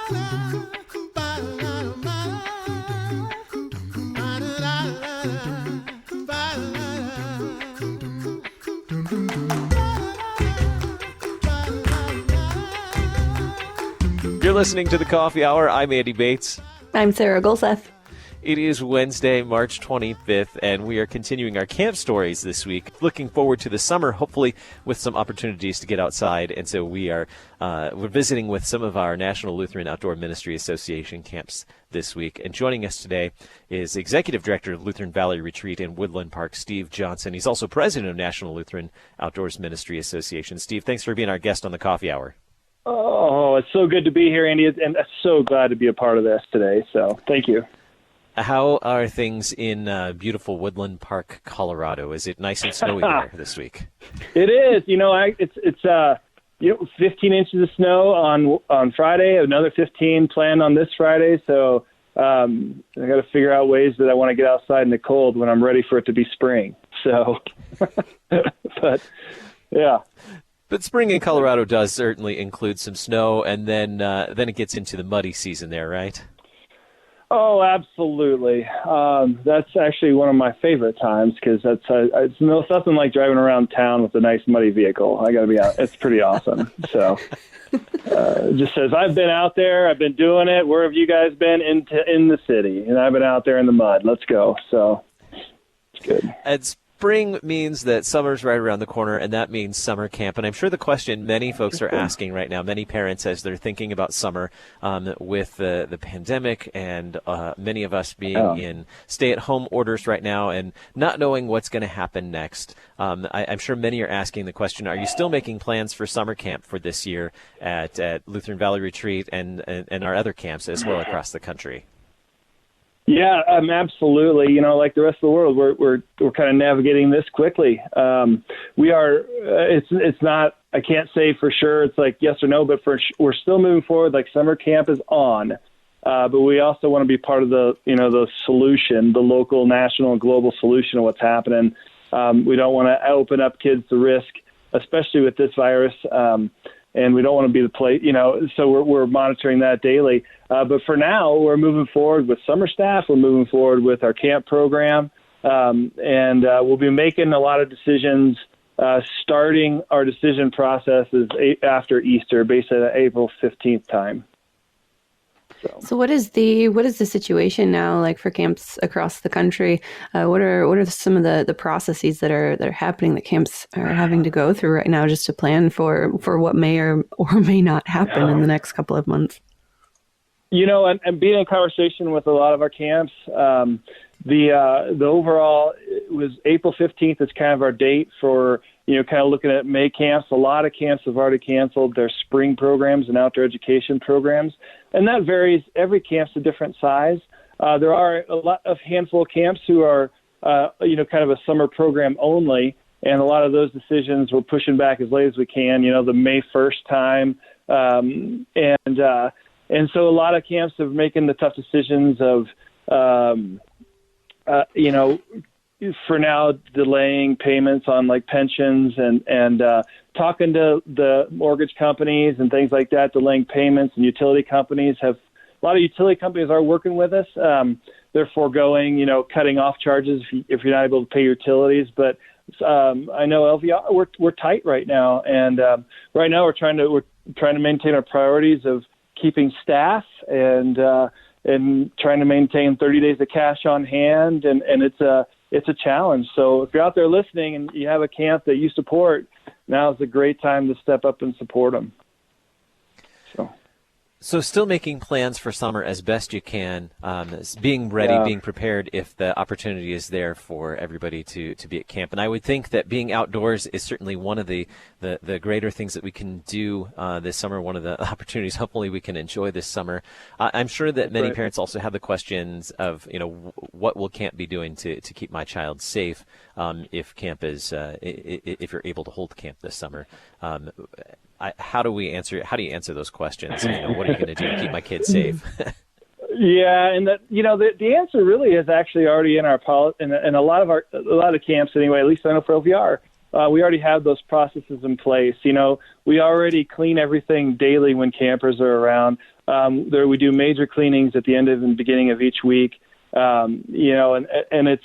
You're listening to The Coffee Hour. I'm Andy Bates. I'm Sarah Golseth. It is Wednesday, March 25th, and we are continuing our camp stories this week. Looking forward to the summer, hopefully with some opportunities to get outside. And so we're visiting with some of our National Lutheran Outdoor Ministry Association camps this week. And joining us today is Executive Director of Lutheran Valley Retreat in Woodland Park, Steve Johnson. He's also President of National Lutheran Outdoors Ministry Association. Steve, thanks for being our guest on the Coffee Hour. Oh, it's so good to be here, Andy, and I'm so glad to be a part of this today. So thank you. How are things in beautiful Woodland Park, Colorado? Is it nice and snowy there this week? It is. It's 15 inches of snow on Friday, another 15 planned on this Friday. So I got to figure out ways that I want to get outside in the cold when I'm ready for it to be spring. So, but yeah. But spring in Colorado does certainly include some snow, and then it gets into the muddy season there, right? Oh, absolutely. That's actually one of my favorite times because it's nothing like driving around town with a nice muddy vehicle. I got to be out. It's pretty awesome. So it just says, I've been out there. I've been doing it. Where have you guys been? In the city. And I've been out there in the mud. Let's go. So it's good. Spring means that summer's right around the corner, and that means summer camp. And I'm sure the question many folks are asking right now, many parents as they're thinking about summer with the pandemic and many of us being in stay-at-home orders right now and not knowing what's going to happen next. I'm sure many are asking the question, are you still making plans for summer camp for this year at Lutheran Valley Retreat and our other camps as well across the country? Yeah, absolutely. Like the rest of the world, we're kind of navigating this quickly. We are. It's not. I can't say for sure. It's like yes or no, but we're still moving forward. Like summer camp is on, but we also want to be part of the solution, the local, national, and global solution of what's happening. We don't want to open up kids to risk, especially with this virus. And we don't want to be the place, so we're monitoring that daily. But for now, we're moving forward with summer staff. We're moving forward with our camp program. And we'll be making a lot of decisions, starting our decision processes after Easter, based at April 15th time. So what is the situation now like for camps across the country? What are some of the processes that are happening that camps are having to go through right now just to plan for what may or may not happen in the next couple of months? And being in conversation with a lot of our camps, the overall it was April 15th is kind of our date for kind of looking at May camps. A lot of camps have already canceled their spring programs and outdoor education programs, and that varies. Every camp's a different size. There are a handful of camps who are, kind of a summer program only, and a lot of those decisions we're pushing back as late as we can. The May 1st time, and so a lot of camps are making the tough decisions of, for now, delaying payments on like pensions and talking to the mortgage companies and things like that, delaying payments, and utility companies a lot of utility companies are working with us. They're foregoing, cutting off charges if you're not able to pay your utilities. But I know LVR, we're tight right now. And right now we're trying to maintain our priorities of keeping staff and trying to maintain 30 days of cash on hand. And it's a challenge. So if you're out there listening and you have a camp that you support, now is a great time to step up and support them. So still making plans for summer as best you can, being ready, being prepared if the opportunity is there for everybody to be at camp. And I would think that being outdoors is certainly one of the greater things that we can do this summer, one of the opportunities hopefully we can enjoy this summer. I'm sure that many parents also have the questions of, what will camp be doing to keep my child safe if camp is, if you're able to hold camp this summer. How do you answer those questions? What are you going to do to keep my kids safe? Yeah, and the answer really is actually already in our policy, and a lot of camps anyway. At least I know for LVR, we already have those processes in place. We already clean everything daily when campers are around. There we do major cleanings at the end of and beginning of each week. And it's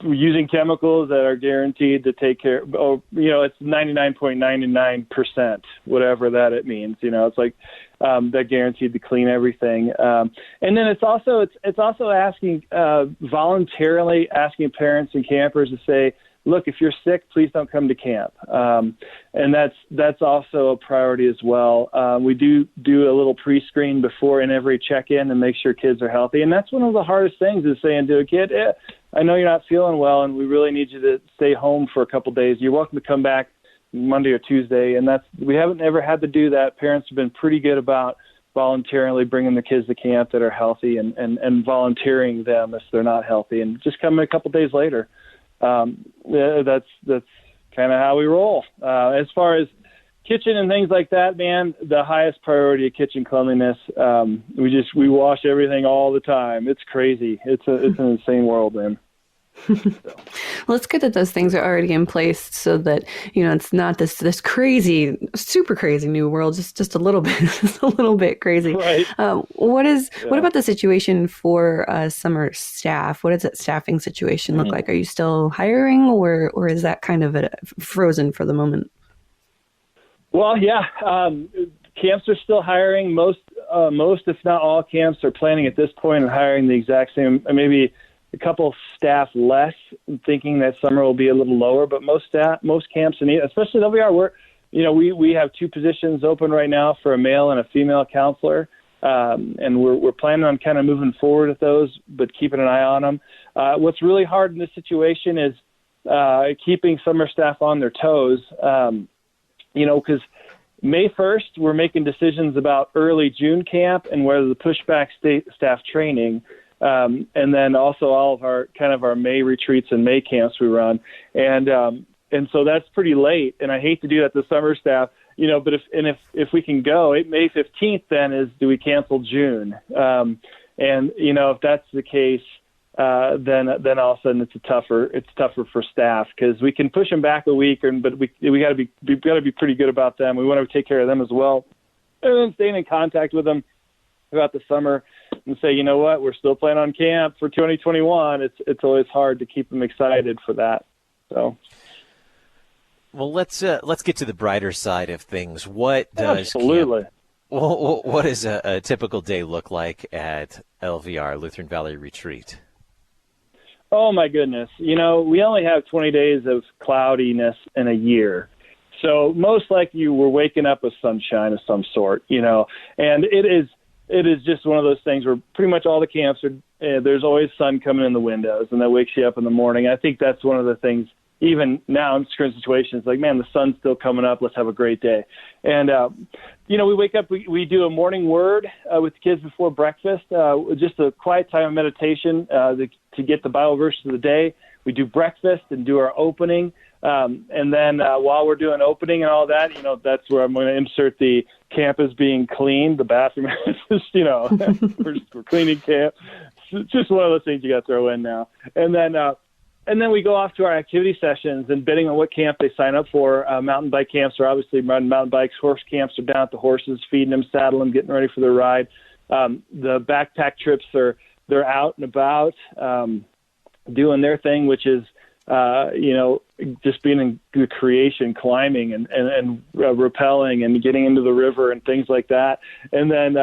we're using chemicals that are guaranteed to take care. It's 99.99%, whatever that it means. It's like they're guaranteed to clean everything. And then it's also asking voluntarily asking parents and campers to say, look, if you're sick, please don't come to camp. And that's also a priority as well. We do a little pre-screen before in every check-in and make sure kids are healthy. And that's one of the hardest things is saying to a kid, I know you're not feeling well, and we really need you to stay home for a couple days. You're welcome to come back Monday or Tuesday. And we haven't ever had to do that. Parents have been pretty good about voluntarily bringing the kids to camp that are healthy and volunteering them if they're not healthy and just come a couple days later. That's kind of how we roll. As far as kitchen and things like that, man, the highest priority of kitchen cleanliness. We wash everything all the time. It's crazy. It's an insane world, man. Well, it's good that those things are already in place so that, it's not this crazy, super crazy new world, just a little bit crazy. Right. What about the situation for summer staff? What does that staffing situation look like? Are you still hiring or is that kind of frozen for the moment? Well, yeah, camps are still hiring. Most, if not all camps are planning at this point on hiring the exact same, maybe a couple staff less, thinking that summer will be a little lower, but most camps, and especially WR, we have 2 positions open right now for a male and a female counselor, and we're planning on kind of moving forward with those, but keeping an eye on them. What's really hard in this situation is keeping summer staff on their toes, because May 1st, we're making decisions about early June camp and whether to push back state staff training. And then also all of our May retreats and May camps we run. And so that's pretty late. And I hate to do that to summer staff, but if we can go, May 15th then is, do we cancel June? If that's the case, then all of a sudden it's tougher for staff because we can push them back a week, but we got to be pretty good about them. We want to take care of them as well. And then staying in contact with them throughout the summer and say, you know what, we're still planning on camp for 2021. It's always hard to keep them excited for that. So, well, let's get to the brighter side of things. What does what does a typical day look like at LVR, Lutheran Valley Retreat? Oh my goodness, we only have 20 days of cloudiness in a year. So most likely we're waking up with sunshine of some sort, and it is just one of those things where pretty much all the camps are, there's always sun coming in the windows, and that wakes you up in the morning. I think that's one of the things, even now in current situations, like, man, the sun's still coming up. Let's have a great day. And, we wake up, we do a morning word with the kids before breakfast, just a quiet time of meditation to get the Bible verses of the day. We do breakfast and do our opening. And then while we're doing opening and all that, that's where I'm going to insert the camp is being cleaned. The bathroom is just, we're cleaning camp. It's just one of those things you got to throw in now. And then we go off to our activity sessions, and betting on what camp they sign up for. Mountain bike camps are obviously running mountain bikes. Horse camps are down at the horses, feeding them, saddling them, getting ready for their ride. The backpack trips they're out and about doing their thing, which is just being in the creation, climbing and rappelling and getting into the river and things like that. And then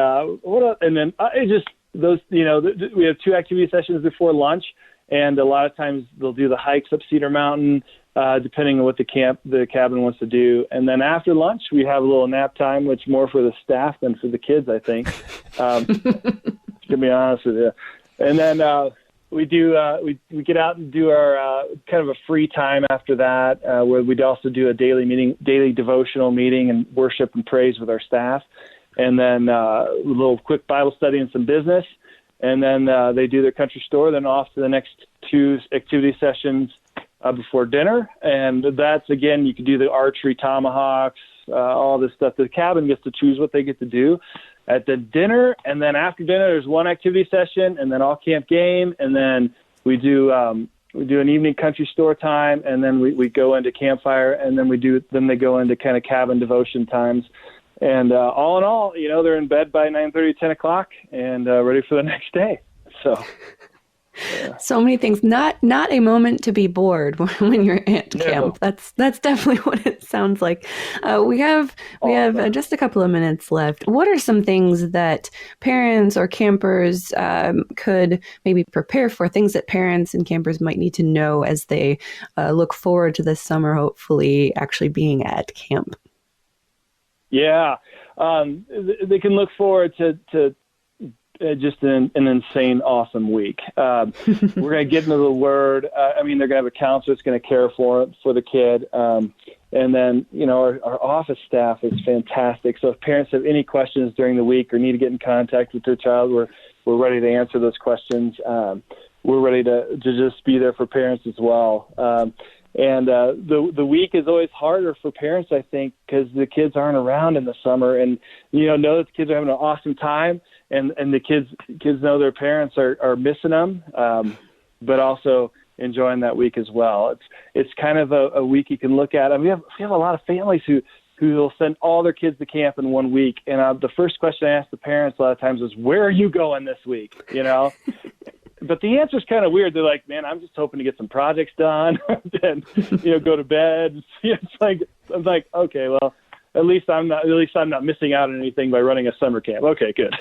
we have 2 activity sessions before lunch, and a lot of times they'll do the hikes up Cedar Mountain, depending on what the cabin wants to do. And then after lunch, we have a little nap time, which more for the staff than for the kids, I think. To be honest with you. And then we we get out and do our kind of a free time after that, where we'd also do a daily devotional meeting and worship and praise with our staff, and then a little quick Bible study and some business, and then they do their country store, then off to the next 2 activity sessions before dinner, and that's, again, you can do the archery, tomahawks, all this stuff. The cabin gets to choose what they get to do at the dinner, and then after dinner there's 1 activity session, and then all camp game, and then we do an evening country store time, and then we go into campfire, and then they go into kind of cabin devotion times. And all in all, they're in bed by 9:30, 10 o'clock, and ready for the next day. So, yeah. So many things. Not a moment to be bored when you're at camp. That's definitely what it sounds like. We have just a couple of minutes left. What are some things that parents or campers could maybe prepare for? Things that parents and campers might need to know as they look forward to this summer, hopefully actually being at camp. Yeah, they can look forward to just an insane, awesome week. We're going to get into the Word. They're going to have a counselor that's going to care for the kid. And then, our office staff is fantastic. So if parents have any questions during the week or need to get in contact with their child, we're ready to answer those questions. We're ready to just be there for parents as well. And the week is always harder for parents, I think, because the kids aren't around in the summer, and know that the kids are having an awesome time, and the kids know their parents are missing them, but also enjoying that week as well. It's kind of a week you can look at. We have a lot of families who will send all their kids to camp in 1 week, and the first question I ask the parents a lot of times is, "Where are you going this week?" But the answer is kind of weird. They're like, "Man, I'm just hoping to get some projects done and go to bed." I'm like, okay, well, at least I'm not missing out on anything by running a summer camp. Okay, good.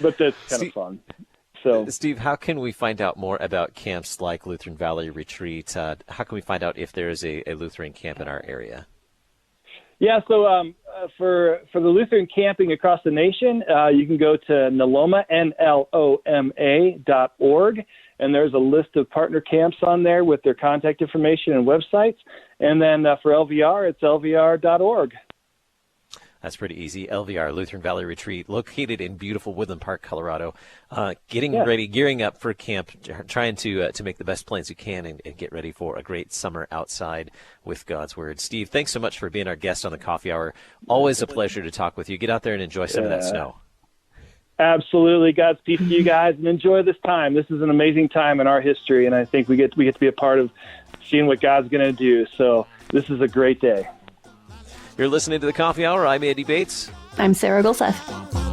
But that's kind of fun. So, Steve, how can we find out more about camps like Lutheran Valley Retreat? How can we find out if there is a Lutheran camp in our area? Yeah, so for the Lutheran camping across the nation, you can go to NLOMA, NLOMA.org, and there's a list of partner camps on there with their contact information and websites. And then for LVR, it's LVR.org. That's pretty easy. LVR, Lutheran Valley Retreat, located in beautiful Woodland Park, Colorado. Ready, gearing up for camp, trying to make the best plans you can and get ready for a great summer outside with God's Word. Steve, thanks so much for being our guest on the Coffee Hour. Always a pleasure to talk with you. Get out there and enjoy some of that snow. Absolutely. God's peace to you guys, and enjoy this time. This is an amazing time in our history, and I think we get to be a part of seeing what God's going to do. So this is a great day. You're listening to the Coffee Hour. I'm Andy Bates. I'm Sarah Gulseth.